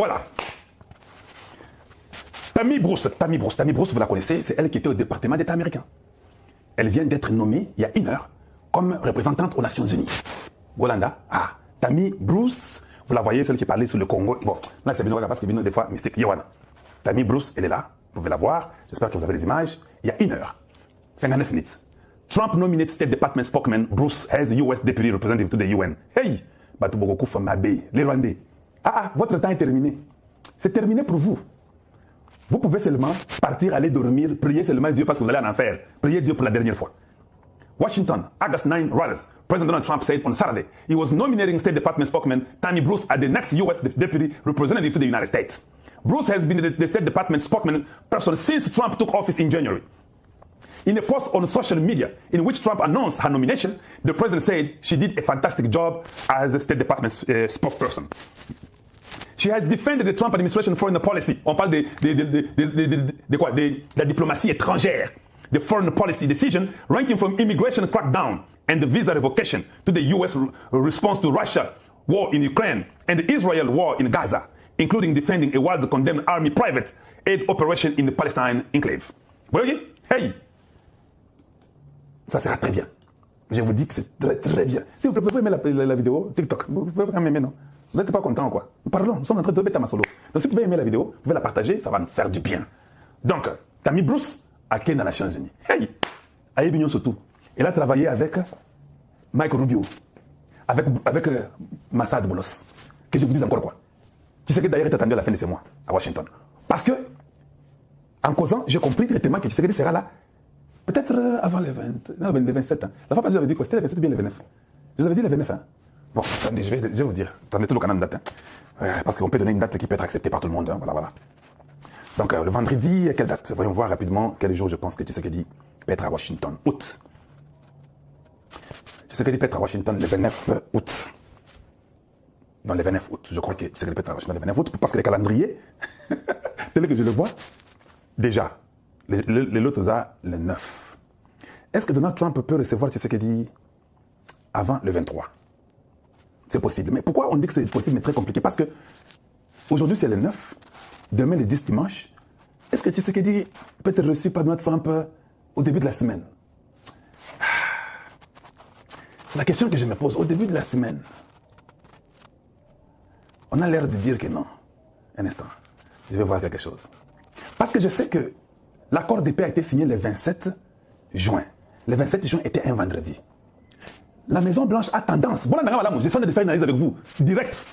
Voilà. Tammy Bruce, vous la connaissez, c'est elle qui était au département d'État américain. Elle vient d'être nommée, il y a 1 heure, comme représentante aux Nations Unies. Golanda, Tammy Bruce, vous la voyez, celle qui parlait sur le Congo. Bon, là c'est Bino parce que Bino des fois mystique. Yohan. Tammy Bruce, elle est là, vous pouvez la voir. J'espère que vous avez les images. Il y a 1 heure, 59 minutes. Trump nominated State Department spokesman Bruce as US Deputy Representative to the UN. Hey, Batoubogokou Famabe, les Rwandais. Votre temps est terminé. C'est terminé pour vous. Vous pouvez seulement partir, aller dormir, prier seulement Dieu parce que vous allez en enfer. Priez Dieu pour la dernière fois. Washington, August 9, Reuters. President Donald Trump said on Saturday he was nominating State Department spokesman Tammy Bruce as the next U.S. Deputy Representative to the United States. Bruce has been the State Department spokesman person since Trump took office in January. In a post on social media in which Trump announced her nomination, the president said she did a fantastic job as the State Department spokesperson. She has defended the Trump administration foreign policy. On parle de la diplomatie étrangère. The foreign policy decision ranking from immigration crackdown and the visa revocation to the U.S. response to Russia war in Ukraine and the Israel war in Gaza, including defending a world-condemned army private aid operation in the Palestine enclave. Vous voyez? Hey! Ça sera très bien. Je vous dis que c'est très, très bien. Si vous pouvez aimer la vidéo, TikTok, vous pouvez quand même aimer, non? Vous n'êtes pas content, quoi? Parlons, nous sommes en train de bêter ma solo. Donc si vous pouvez aimer la vidéo, vous pouvez la partager, ça va nous faire du bien. Donc, Tammy Bruce, à Ken dans les Nations Unies. Hey! Aïe Bignon surtout. Elle a travaillé avec Mike Rubio, avec Massad Boulos. Que je vous dise encore quoi? Qui c'est que d'ailleurs est attendu à la fin de ce mois, à Washington. Parce que, en causant, j'ai compris directement que Tshisekedi sera là. Peut-être avant les 27 ans. La fois passée, j'avais dit quoi? C'était les 27 ou bien les 29? Je vous avais dit les 29 ans. Bon, attendez, je vais vous dire. Attendez tout le canal de date. Parce qu'on peut donner une date qui peut être acceptée par tout le monde. Voilà. Donc, le vendredi, quelle date? Voyons voir rapidement quel jour je pense que Tshisekedi peut être à Washington. Août. Tshisekedi peut être à Washington le 29 août. Non, le 29 août. Je crois que Tshisekedi peut être à Washington le 29 août. Parce que le calendrier, tel que je le vois, déjà, l'autre a le 9. Est-ce que Donald Trump peut recevoir Tshisekedi avant le 23? C'est possible. Mais pourquoi on dit que c'est possible mais très compliqué? Parce que aujourd'hui c'est le 9, demain le 10 dimanche. Est-ce que Tshisekedi peut être reçu par Donald Trump au début de la semaine? C'est la question que je me pose. Au début de la semaine, on a l'air de dire que non. Un instant, je vais voir quelque chose. Parce que je sais que l'accord de paix a été signé le 27 juin. Le 27 juin était un vendredi. La Maison-Blanche a tendance, je suis de faire une analyse avec vous, direct,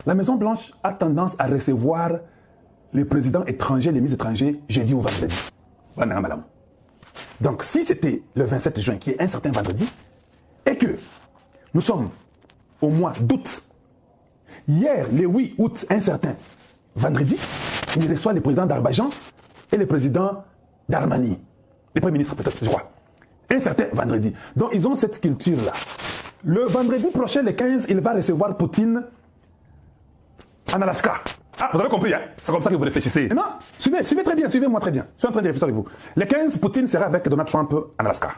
la Maison-Blanche a tendance à recevoir les présidents étrangers, les ministres étrangers, jeudi ou vendredi. Donc, si c'était le 27 juin, qui est un certain vendredi, et que nous sommes au mois d'août, hier, le 8 août, un certain vendredi, il reçoit le président d'Arbadjan et le président d'Armanie, le premier ministre peut-être, je crois. Un certain vendredi. Donc, ils ont cette culture-là. Le vendredi prochain, le 15, il va recevoir Poutine en Alaska. Vous avez compris, hein? C'est comme ça que vous réfléchissez. Non, suivez très bien, suivez-moi très bien. Je suis en train de réfléchir avec vous. Le 15, Poutine sera avec Donald Trump en Alaska.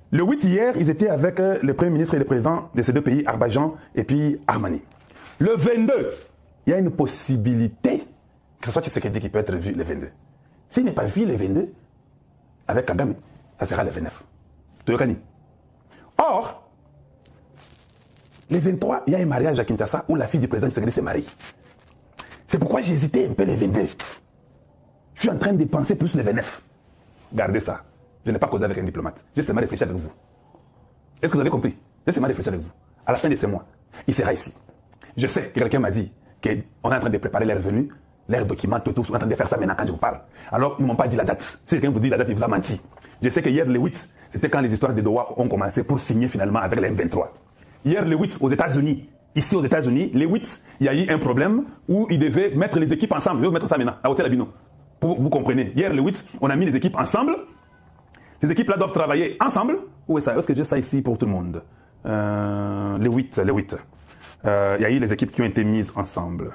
Le 8, hier, ils étaient avec le premier ministre et le président de ces deux pays, Arbadjan et puis Armanie. Le 22, il y a une possibilité que ce soit Tshisekedi qui peut être vu le 22. S'il n'est pas vu le 22, avec Kagame, ça sera le 29. Or, le 23, il y a un mariage à Kinshasa où la fille du président Tshisekedi se marie. C'est pourquoi j'ai hésité un peu le 22. Je suis en train de penser plus le 29. Gardez ça. Je n'ai pas causé avec un diplomate. J'ai seulement réfléchi avec vous. Est-ce que vous avez compris? J'ai seulement réfléchi avec vous. À la fin de ce mois, il sera ici. Je sais que quelqu'un m'a dit qu'on est en train de préparer leur venue, leurs documents, tout, on est en train de faire ça maintenant quand je vous parle. Alors, ils ne m'ont pas dit la date. Si quelqu'un vous dit la date, il vous a menti. Je sais que hier, le 8, c'était quand les histoires de Doha ont commencé pour signer finalement avec les M23. Hier, le 8, aux États-Unis, ici aux États-Unis, le 8, il y a eu un problème où ils devaient mettre les équipes ensemble. Je vais vous mettre ça maintenant, à Hôtel Abino. Pour vous comprenez. Hier, le 8, on a mis les équipes ensemble. Ces équipes-là doivent travailler ensemble. Où est ça? Est-ce que j'ai ça ici pour tout le monde? Le 8. Il y a eu les équipes qui ont été mises ensemble.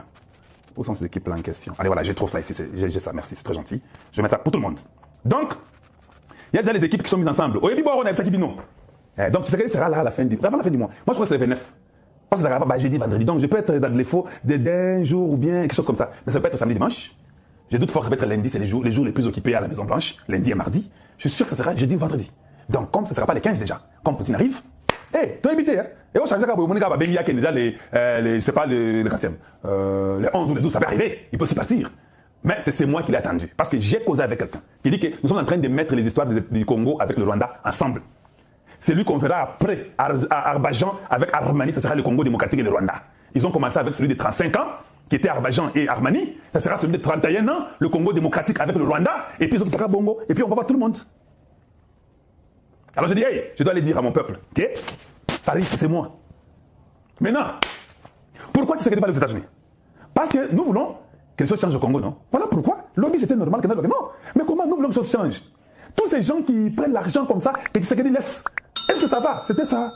Où sont ces équipes-là en question? Allez, voilà, je trouve ça ici. J'ai ça, merci, c'est très gentil. Je vais mettre ça pour tout le monde. Donc, il y a déjà les équipes qui sont mises ensemble. Donc, Tshisekedi sera là avant la fin du mois. Moi, je crois que c'est le 29. Parce que ça ne pas jeudi, vendredi. Donc, je peux être dans les faux d'un jour ou bien quelque chose comme ça. Mais ça peut être samedi, dimanche. J'ai doute fort que ça peut être lundi, c'est les jours les plus occupés à la Maison Blanche, lundi et mardi. Je suis sûr que ça sera jeudi ou vendredi. Donc, comme ça ne sera pas les 15 déjà, quand Poutine arrive, tu es invité, hein. Et on change déjà je sais pas, le 40e, les 11 ou les 12, ça peut arriver. Il peut aussi partir. Mais c'est moi qui l'ai attendu. Parce que j'ai causé avec quelqu'un. Il dit que nous sommes en train de mettre les histoires du Congo avec le Rwanda ensemble. C'est lui qu'on fera après à Arbajan avec Armani, ça sera le Congo démocratique et le Rwanda. Ils ont commencé avec celui de 35 ans, qui était Arbajan et Armani. Ça sera celui de 31 ans, le Congo démocratique avec le Rwanda. Et puis ils ont fait Bongo. Et puis on va voir tout le monde. Alors je dis, hey, je dois aller dire à mon peuple, ok, ça risque, c'est moi. Maintenant, pourquoi tu sais que tu vas aller aux États-Unis? Parce que nous voulons que les choses changent au Congo, non? Voilà pourquoi. Lobby, c'était normal que non. Mais comment nous voulons que les choses changent? Tous ces gens qui prennent l'argent comme ça, que Tshisekedi laisse. Est-ce que ça va? C'était ça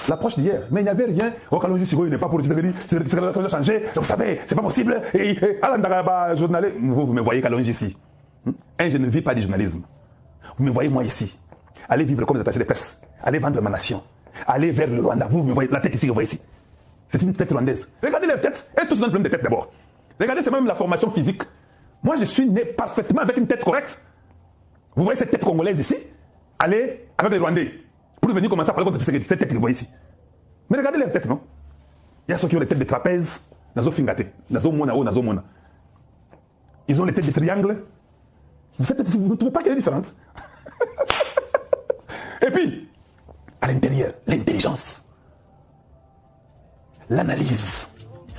l'approche d'hier. Mais il n'y avait rien. Oh, Kalonji Sigo, il n'est pas pour Tshisekedi. Tshisekedi a changé. Vous savez, c'est pas possible. Et Alandaraba, journaliste. Vous me voyez Kalonji ici. Je ne vis pas du journalisme. Vous me voyez moi ici. Allez vivre comme les attachés de presse. Allez vendre ma nation. Allez vers le Rwanda. Vous me voyez, la tête ici, vous voyez ici. C'est une tête rwandaise. Regardez les têtes. Et tous ont un problème de tête d'abord. Regardez, c'est même la formation physique. Moi, je suis né parfaitement avec une tête correcte. Vous voyez cette tête congolaise ici? Allez avec les Rwandais. Pour venir commencer à parler contre cette tête que vous voyez ici. Mais regardez les têtes, non? Il y a ceux qui ont les têtes de trapèze, nazo fingate, nazo mona ou nazo mona. Ils ont les têtes de triangle. Vous ne trouvez pas qu'elle est différente? Et puis, à l'intérieur, l'intelligence, l'analyse,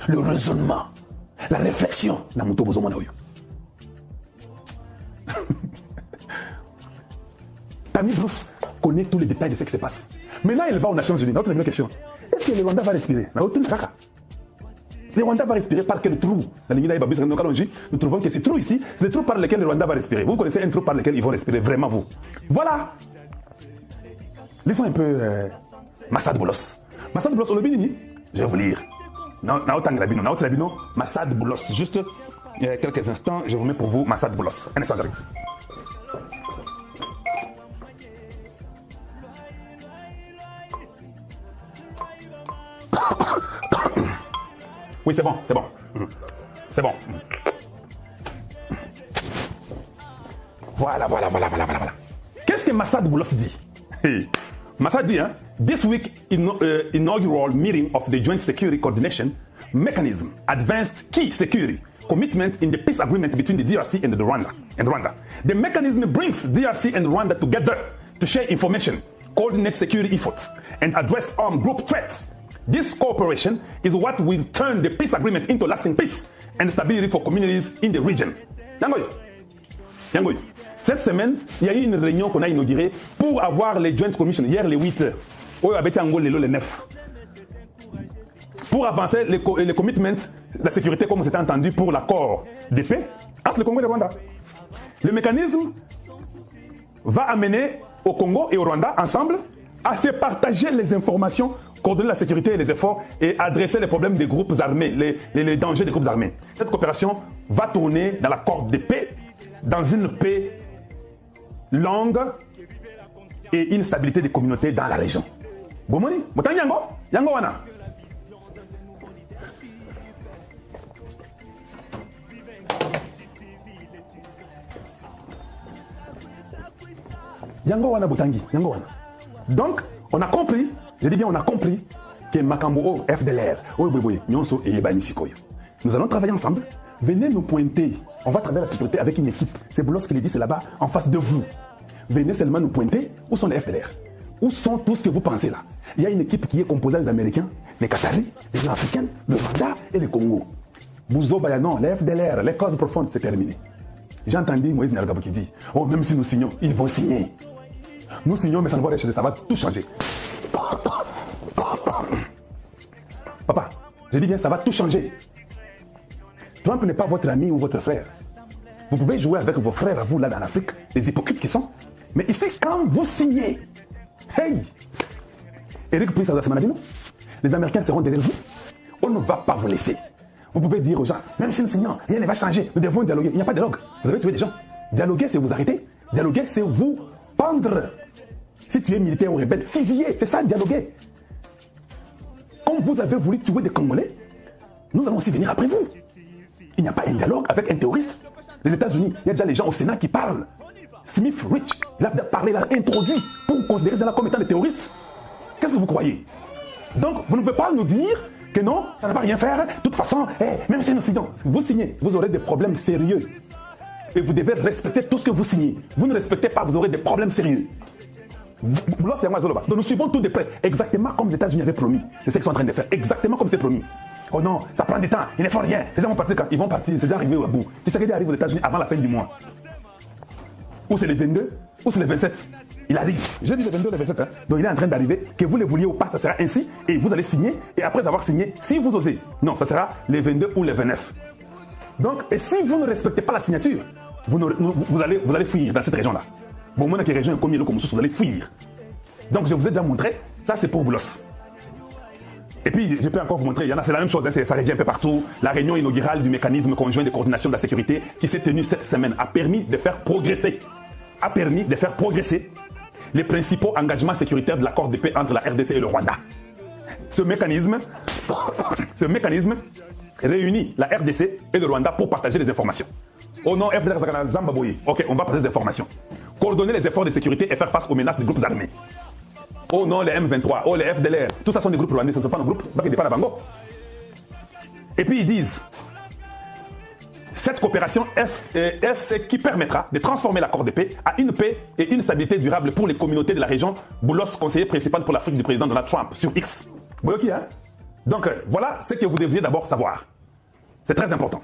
le raisonnement, la réflexion. Namuto bozo mona oyo. Tammy Bruce connaît tous les détails de ce qui se passe. Maintenant, il va aux Nations Unies. Notre première question. Est-ce que le Rwanda va respirer? Le Rwanda va respirer par quel trou? Nous trouvons que ces trous ici, c'est les trous par lesquels le Rwanda va respirer. Vous connaissez un trou par lequel ils vont respirer, vraiment vous. Voilà. Laissons un peu Massad Boulos. Massad Boulos, on le dit, je vais vous lire. Massad Boulos. Juste quelques instants, je vous mets pour vous Massad Boulos. Un instant, j'arrive. Oui, c'est bon, c'est bon. C'est bon. Voilà. Qu'est-ce que Massad Boulos dit? Massad dit, this week inaugural meeting of the Joint Security Coordination Mechanism advanced key security commitment in the peace agreement between the DRC and Rwanda. The mechanism brings DRC and Rwanda together to share information, coordinate security efforts, and address armed group threats. This cooperation is what will turn the peace agreement into lasting peace and stability for communities in the region. Yangoy. Cette semaine, il y a eu une réunion qu'on a inaugurée pour avoir les Joint Commission, hier les 8 heures, le 9. Pour avancer les commitments, la sécurité comme c'était entendu pour l'accord de paix entre le Congo et le Rwanda. Le mécanisme va amener au Congo et au Rwanda ensemble à se partager les informations, coordonner la sécurité et les efforts et adresser les problèmes des groupes armés, les dangers des groupes armés. Cette coopération va tourner dans l'accord de paix, dans une paix longue et une stabilité des communautés dans la région. Bomoni, Motang Yango wana. Yango wana Botangi, Yango wana. Donc, on a compris, je dis bien on a compris que Makambo FDLR, Nyonso et Yebani Sikoyo. Nous allons travailler ensemble. Venez nous pointer. On va travailler la sécurité avec une équipe. C'est Boulos qui le dit, c'est là-bas, en face de vous. Venez seulement nous pointer. Où sont les FDLR? Où sont tous ce que vous pensez là? Il y a une équipe qui est composée des Américains, les Qataris, les Africains, le Rwanda et le Congo. Bouzo Bayanon, les FDLR, les causes profondes, c'est terminé. J'ai entendu Moïse Nergabo qui dit, oh, même si nous signons, ils vont signer. Nous signons, mais ça ne va pas changer, ça va tout changer. Papa, je dis bien, ça va tout changer. Trump n'est pas votre ami ou votre frère. Vous pouvez jouer avec vos frères à vous là dans l'Afrique, les hypocrites qui sont. Mais ici, quand vous signez, hey, Eric Prince Adassamanabino, les Américains seront derrière vous. On ne va pas vous laisser. Vous pouvez dire aux gens, même si nous signons, rien ne va changer. Nous devons dialoguer. Il n'y a pas de dialogue. Vous avez tué des gens. Dialoguer, c'est vous arrêter. Dialoguer, c'est vous pendre. Si tu es militaire ou rebelle, fusiller. C'est ça, dialoguer. vous avez voulu tuer des Congolais, nous allons aussi venir après vous. Il n'y a pas un dialogue avec un terroriste. Les États-Unis, il y a déjà les gens au Sénat qui parlent. Smith Rich, il a parlé, il a introduit pour considérer cela comme étant des terroristes. Qu'est-ce que vous croyez? Donc, vous ne pouvez pas nous dire que non, ça ne va rien faire. De toute façon, même si nous signons, vous signez, vous aurez des problèmes sérieux. Et vous devez respecter tout ce que vous signez. Vous ne respectez pas, vous aurez des problèmes sérieux. Donc nous suivons tout de près, exactement comme les États-Unis avaient promis. C'est ce qu'ils sont en train de faire, exactement comme c'est promis. Oh non, ça prend du temps, ils ne font rien. Ces gens vont partir quand ils vont partir, c'est déjà arrivé au bout. Tu sais qu'il arrive aux États-Unis avant la fin du mois. Ou c'est les 22, ou c'est les 27. Il arrive. J'ai dit les 22 ou les 27. Hein. Donc il est en train d'arriver, que vous le vouliez ou pas, ça sera ainsi. Et vous allez signer. Et après avoir signé, si vous osez, non, ça sera les 22 ou les 29. Donc, et si vous ne respectez pas la signature, vous allez fuir dans cette région-là. Bon, moi, dans quelle région, combien de comme vous allez fuir. Donc, je vous ai déjà montré, ça c'est pour Boulos. Et puis, je peux encore vous montrer, c'est la même chose, hein, ça revient un peu partout. La réunion inaugurale du mécanisme conjoint de coordination de la sécurité qui s'est tenue cette semaine a permis de faire progresser les principaux engagements sécuritaires de l'accord de paix entre la RDC et le Rwanda. Ce mécanisme réunit la RDC et le Rwanda pour partager les informations. Oh non, FDR Zambaboye. Ok, on va partager des informations. Coordonner les efforts de sécurité et faire face aux menaces des groupes armés. Oh non, les M23, oh les FDLR, tout ça sont des groupes rwandais, ce ne sont pas nos groupes, pas la Bango. Et puis ils disent, cette coopération est ce qui permettra de transformer l'accord de paix à une paix et une stabilité durable pour les communautés de la région. Boulos, conseiller principal pour l'Afrique du président Donald Trump, sur X. Bon, ok, hein? Donc voilà ce que vous devriez d'abord savoir. C'est très important.